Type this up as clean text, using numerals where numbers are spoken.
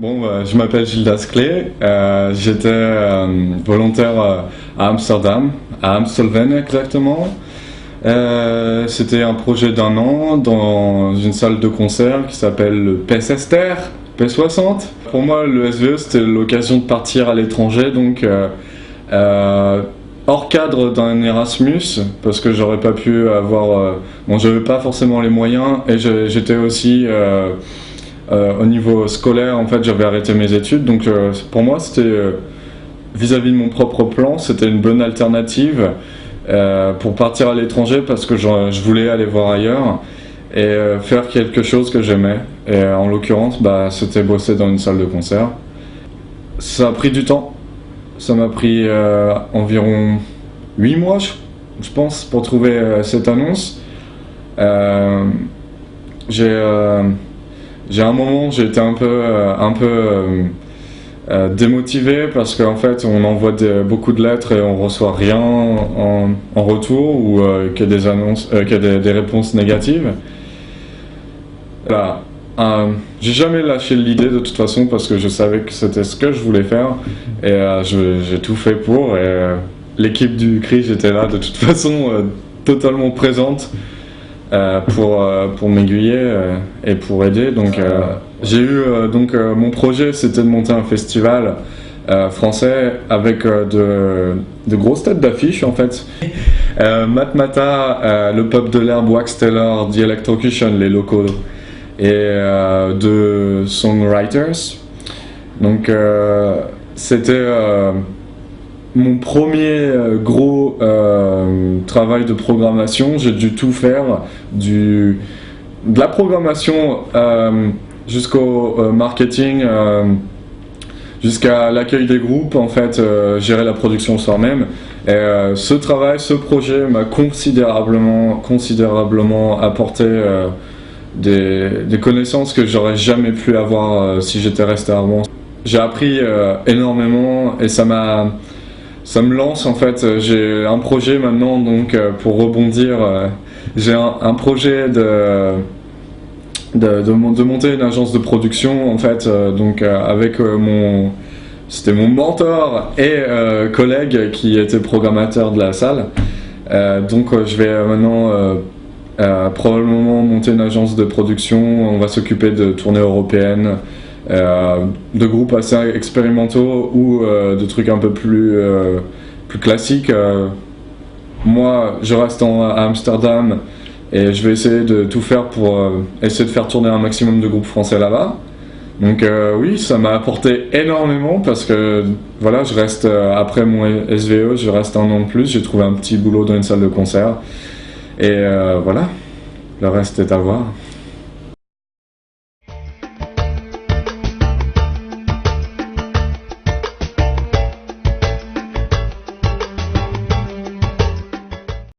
Bon, je m'appelle Gilles Dasclé, j'étais volontaire à Amsterdam, à Amstelveen exactement. C'était un projet d'1 an dans une salle de concert qui s'appelle le P60. Pour moi, le SVE, c'était l'occasion de partir à l'étranger, donc hors cadre d'un Erasmus, parce que j'aurais pas pu avoir... bon, j'avais pas forcément les moyens, et j'étais aussi... au niveau scolaire, en fait, j'avais arrêté mes études, donc pour moi, c'était vis-à-vis de mon propre plan, c'était une bonne alternative pour partir à l'étranger parce que je voulais aller voir ailleurs et faire quelque chose que j'aimais. Et en l'occurrence, c'était bosser dans une salle de concert. Ça a pris du temps. Ça m'a pris environ 8 mois, je pense, pour trouver cette annonce. J'ai un moment, j'ai été un peu démotivé parce qu'en fait on envoie beaucoup de lettres et on reçoit rien en retour ou que des annonces, que des réponses négatives. Voilà. J'ai jamais lâché l'idée de toute façon parce que je savais que c'était ce que je voulais faire et j'ai tout fait pour et l'équipe du CRI était là de toute façon totalement présente. Pour m'aiguiller et pour aider. Donc j'ai eu mon projet, c'était de monter un festival français avec de grosses têtes d'affiche en fait. Matmata, le Pop de l'Herbe, Wax Taylor, The Electrocution, les locaux, et de songwriters. Donc c'était mon premier gros travail de programmation. J'ai dû tout faire, de la programmation jusqu'au marketing, jusqu'à l'accueil des groupes, en fait, gérer la production le soir même. Et ce projet m'a considérablement apporté des connaissances que j'aurais jamais pu avoir si j'étais resté à Rouen. J'ai appris énormément et ça me lance en fait. J'ai un projet maintenant, donc pour rebondir, j'ai un projet de monter une agence de production en fait, avec c'était mon mentor et collègue qui était programmateur de la salle. Je vais maintenant probablement monter une agence de production. On va s'occuper de tournées européennes, de groupes assez expérimentaux ou de trucs un peu plus classiques. Moi, je reste à Amsterdam et je vais essayer de tout faire pour essayer de faire tourner un maximum de groupes français là-bas. Donc oui, ça m'a apporté énormément parce que voilà, je reste après mon SVE, je reste 1 an de plus. J'ai trouvé un petit boulot dans une salle de concert et voilà, le reste est à voir.